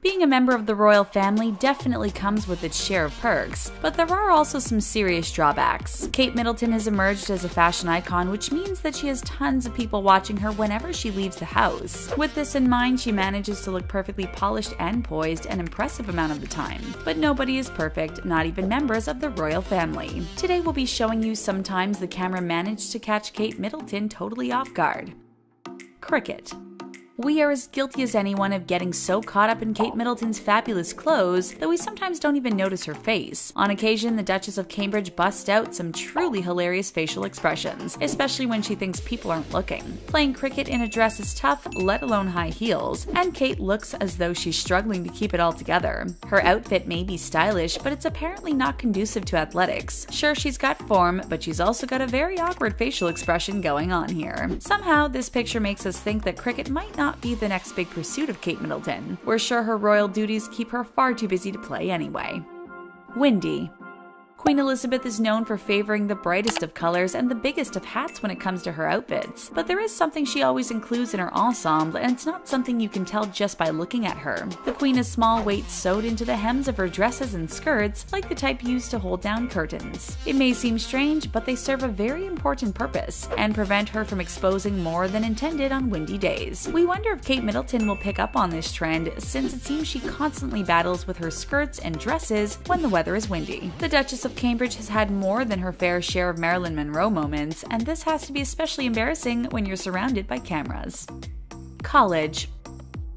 Being a member of the royal family definitely comes with its share of perks, but there are also some serious drawbacks. Kate Middleton has emerged as a fashion icon, which means that she has tons of people watching her whenever she leaves the house. With this in mind, she manages to look perfectly polished and poised an impressive amount of the time. But nobody is perfect, not even members of the royal family. Today we'll be showing you some times the camera managed to catch Kate Middleton totally off guard. Cricket. We are as guilty as anyone of getting so caught up in Kate Middleton's fabulous clothes that we sometimes don't even notice her face. On occasion, the Duchess of Cambridge busts out some truly hilarious facial expressions, especially when she thinks people aren't looking. Playing cricket in a dress is tough, let alone high heels, and Kate looks as though she's struggling to keep it all together. Her outfit may be stylish, but it's apparently not conducive to athletics. Sure, she's got form, but she's also got a very awkward facial expression going on here. Somehow, this picture makes us think that cricket might not be the next big pursuit of Kate Middleton. We're sure her royal duties keep her far too busy to play anyway. Windy. Queen Elizabeth is known for favoring the brightest of colors and the biggest of hats when it comes to her outfits, but there is something she always includes in her ensemble, and it's not something you can tell just by looking at her. The Queen has small weights sewed into the hems of her dresses and skirts, like the type used to hold down curtains. It may seem strange, but they serve a very important purpose, and prevent her from exposing more than intended on windy days. We wonder if Kate Middleton will pick up on this trend, since it seems she constantly battles with her skirts and dresses when the weather is windy. The Duchess of Cambridge has had more than her fair share of Marilyn Monroe moments, and this has to be especially embarrassing when you're surrounded by cameras. College.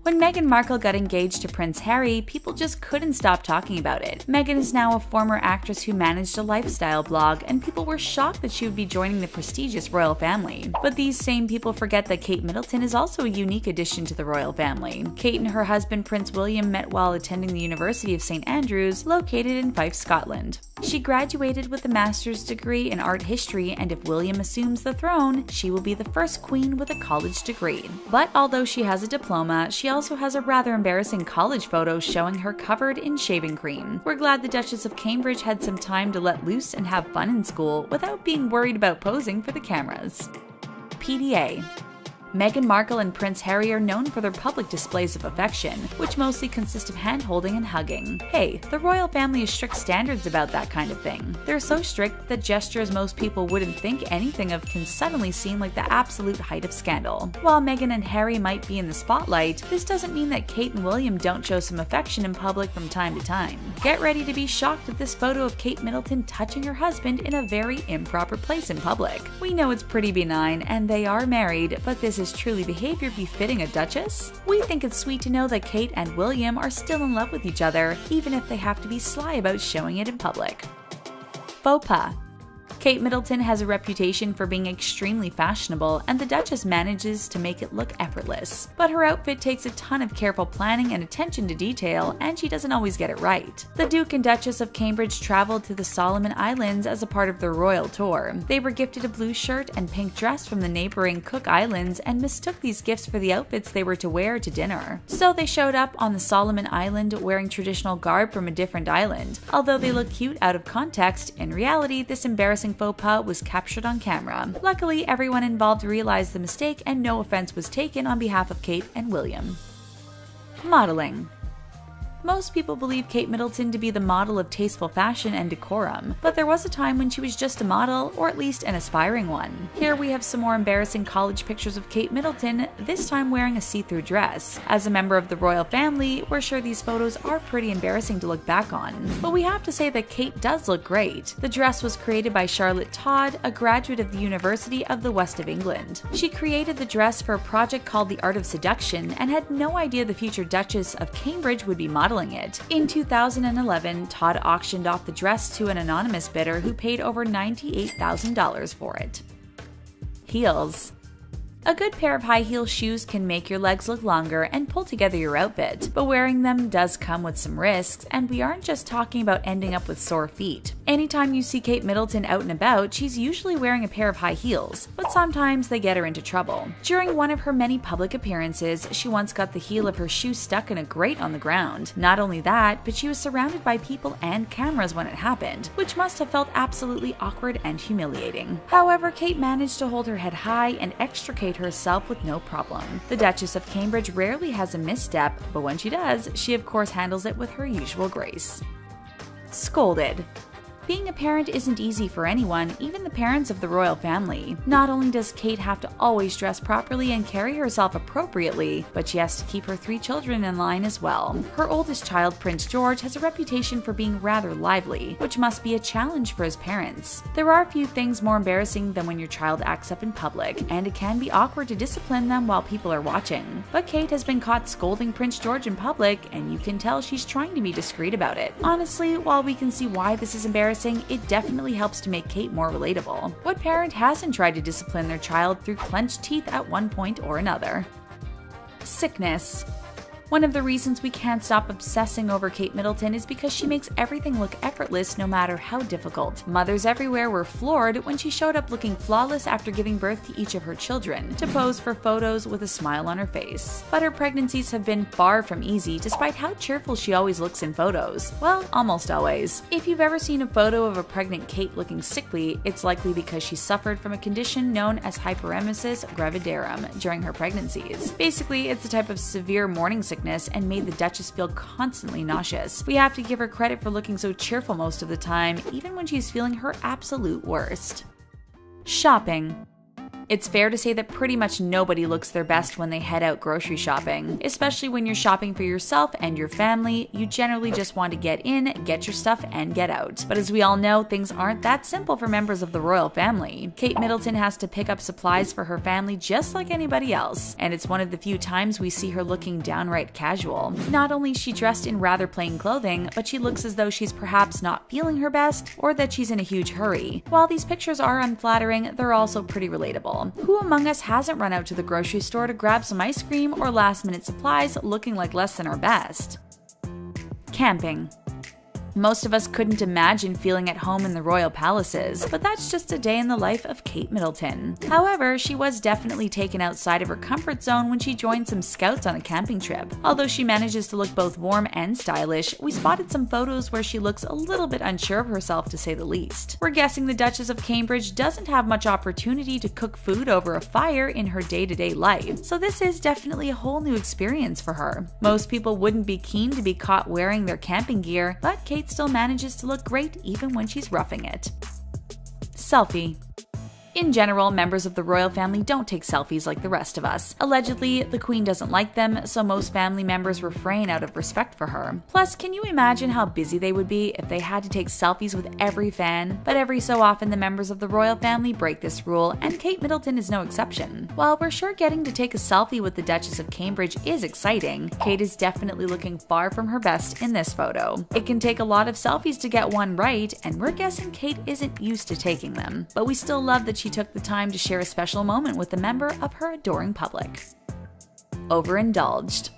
When Meghan Markle got engaged to Prince Harry, people just couldn't stop talking about it. Meghan is now a former actress who managed a lifestyle blog, and people were shocked that she would be joining the prestigious royal family. But these same people forget that Kate Middleton is also a unique addition to the royal family. Kate and her husband Prince William met while attending the University of St Andrews, located in Fife, Scotland. She graduated with a master's degree in art history, and if William assumes the throne, she will be the first queen with a college degree. But although she has a diploma, she also has a rather embarrassing college photo showing her covered in shaving cream. We're glad the Duchess of Cambridge had some time to let loose and have fun in school without being worried about posing for the cameras. PDA. Meghan Markle and Prince Harry are known for their public displays of affection, which mostly consist of hand-holding and hugging. Hey, the royal family has strict standards about that kind of thing. They're so strict that gestures most people wouldn't think anything of can suddenly seem like the absolute height of scandal. While Meghan and Harry might be in the spotlight, this doesn't mean that Kate and William don't show some affection in public from time to time. Get ready to be shocked at this photo of Kate Middleton touching her husband in a very improper place in public. We know it's pretty benign and they are married, but this is truly behavior befitting a duchess? We think it's sweet to know that Kate and William are still in love with each other, even if they have to be sly about showing it in public. Faux pas. Kate Middleton has a reputation for being extremely fashionable, and the Duchess manages to make it look effortless. But her outfit takes a ton of careful planning and attention to detail, and she doesn't always get it right. The Duke and Duchess of Cambridge traveled to the Solomon Islands as a part of their royal tour. They were gifted a blue shirt and pink dress from the neighboring Cook Islands and mistook these gifts for the outfits they were to wear to dinner. So they showed up on the Solomon Island wearing traditional garb from a different island. Although they look cute out of context, in reality, this embarrassing faux pas was captured on camera. Luckily, everyone involved realized the mistake and no offense was taken on behalf of Kate and William. Modeling. Most people believe Kate Middleton to be the model of tasteful fashion and decorum, but there was a time when she was just a model, or at least an aspiring one. Here we have some more embarrassing college pictures of Kate Middleton, this time wearing a see-through dress. As a member of the royal family, we're sure these photos are pretty embarrassing to look back on. But we have to say that Kate does look great. The dress was created by Charlotte Todd, a graduate of the University of the West of England. She created the dress for a project called The Art of Seduction and had no idea the future Duchess of Cambridge would be modeling it. In 2011, Todd auctioned off the dress to an anonymous bidder who paid over $98,000 for it. Heels. A good pair of high heel shoes can make your legs look longer and pull together your outfit, but wearing them does come with some risks, and we aren't just talking about ending up with sore feet. Anytime you see Kate Middleton out and about, she's usually wearing a pair of high heels, but sometimes they get her into trouble. During one of her many public appearances, she once got the heel of her shoe stuck in a grate on the ground. Not only that, but she was surrounded by people and cameras when it happened, which must have felt absolutely awkward and humiliating. However, Kate managed to hold her head high and extricate herself with no problem. The Duchess of Cambridge rarely has a misstep, but when she does, she of course handles it with her usual grace. Scolded. Being a parent isn't easy for anyone, even the parents of the royal family. Not only does Kate have to always dress properly and carry herself appropriately, but she has to keep her 3 children in line as well. Her oldest child, Prince George, has a reputation for being rather lively, which must be a challenge for his parents. There are few things more embarrassing than when your child acts up in public, and it can be awkward to discipline them while people are watching. But Kate has been caught scolding Prince George in public, and you can tell she's trying to be discreet about it. Honestly, while we can see why this is embarrassing, it definitely helps to make Kate more relatable. What parent hasn't tried to discipline their child through clenched teeth at one point or another? Sickness. One of the reasons we can't stop obsessing over Kate Middleton is because she makes everything look effortless no matter how difficult. Mothers everywhere were floored when she showed up looking flawless after giving birth to each of her children, to pose for photos with a smile on her face. But her pregnancies have been far from easy, despite how cheerful she always looks in photos. Well, almost always. If you've ever seen a photo of a pregnant Kate looking sickly, it's likely because she suffered from a condition known as hyperemesis gravidarum during her pregnancies. Basically, it's a type of severe morning sickness and made the Duchess feel constantly nauseous. We have to give her credit for looking so cheerful most of the time, even when she's feeling her absolute worst. Shopping. It's fair to say that pretty much nobody looks their best when they head out grocery shopping. Especially when you're shopping for yourself and your family, you generally just want to get in, get your stuff, and get out. But as we all know, things aren't that simple for members of the royal family. Kate Middleton has to pick up supplies for her family just like anybody else, and it's one of the few times we see her looking downright casual. Not only is she dressed in rather plain clothing, but she looks as though she's perhaps not feeling her best or that she's in a huge hurry. While these pictures are unflattering, they're also pretty relatable. Who among us hasn't run out to the grocery store to grab some ice cream or last-minute supplies looking like less than our best? Camping. Most of us couldn't imagine feeling at home in the royal palaces, but that's just a day in the life of Kate Middleton. However, she was definitely taken outside of her comfort zone when she joined some scouts on a camping trip. Although she manages to look both warm and stylish, we spotted some photos where she looks a little bit unsure of herself, to say the least. We're guessing the Duchess of Cambridge doesn't have much opportunity to cook food over a fire in her day-to-day life, so this is definitely a whole new experience for her. Most people wouldn't be keen to be caught wearing their camping gear, but Kate still manages to look great even when she's roughing it. Selfie. In general, members of the royal family don't take selfies like the rest of us. Allegedly, the Queen doesn't like them, so most family members refrain out of respect for her. Plus, can you imagine how busy they would be if they had to take selfies with every fan? But every so often, the members of the royal family break this rule, and Kate Middleton is no exception. While we're sure getting to take a selfie with the Duchess of Cambridge is exciting, Kate is definitely looking far from her best in this photo. It can take a lot of selfies to get one right, and we're guessing Kate isn't used to taking them. But we still love that she took the time to share a special moment with a member of her adoring public. Overindulged.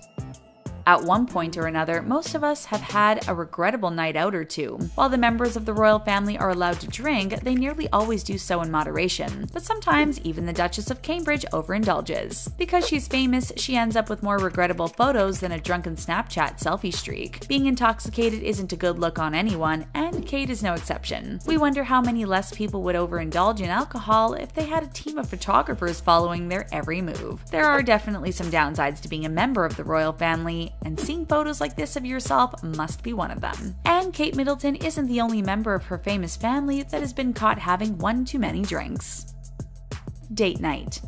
At one point or another, most of us have had a regrettable night out or two. While the members of the royal family are allowed to drink, they nearly always do so in moderation. But sometimes even the Duchess of Cambridge overindulges. Because she's famous, she ends up with more regrettable photos than a drunken Snapchat selfie streak. Being intoxicated isn't a good look on anyone, and Kate is no exception. We wonder how many less people would overindulge in alcohol if they had a team of photographers following their every move. There are definitely some downsides to being a member of the royal family, and seeing photos like this of yourself must be one of them. And Kate Middleton isn't the only member of her famous family that has been caught having one too many drinks. Date night.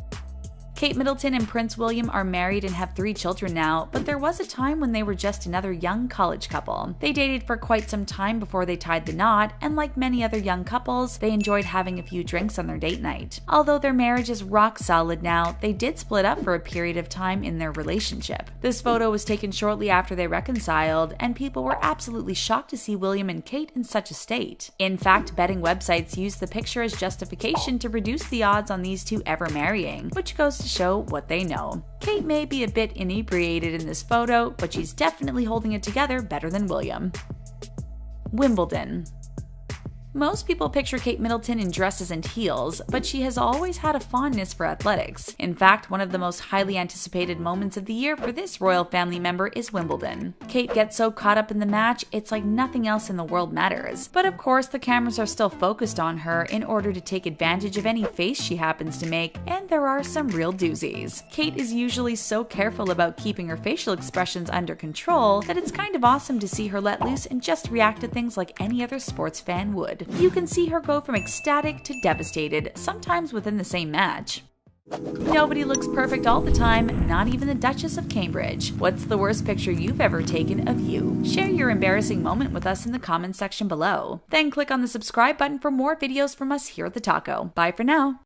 Kate Middleton and Prince William are married and have 3 children now, but there was a time when they were just another young college couple. They dated for quite some time before they tied the knot, and like many other young couples, they enjoyed having a few drinks on their date night. Although their marriage is rock solid now, they did split up for a period of time in their relationship. This photo was taken shortly after they reconciled, and people were absolutely shocked to see William and Kate in such a state. In fact, betting websites used the picture as justification to reduce the odds on these two ever marrying, which goes to show what they know. Kate may be a bit inebriated in this photo, but she's definitely holding it together better than William. Wimbledon. Most people picture Kate Middleton in dresses and heels, but she has always had a fondness for athletics. In fact, one of the most highly anticipated moments of the year for this royal family member is Wimbledon. Kate gets so caught up in the match, it's like nothing else in the world matters. But of course, the cameras are still focused on her in order to take advantage of any face she happens to make, and there are some real doozies. Kate is usually so careful about keeping her facial expressions under control that it's kind of awesome to see her let loose and just react to things like any other sports fan would. You can see her go from ecstatic to devastated, sometimes within the same match. Nobody looks perfect all the time, not even the Duchess of Cambridge. What's the worst picture you've ever taken of you? Share your embarrassing moment with us in the comments section below. Then click on the subscribe button for more videos from us here at TheTalko. Bye for now.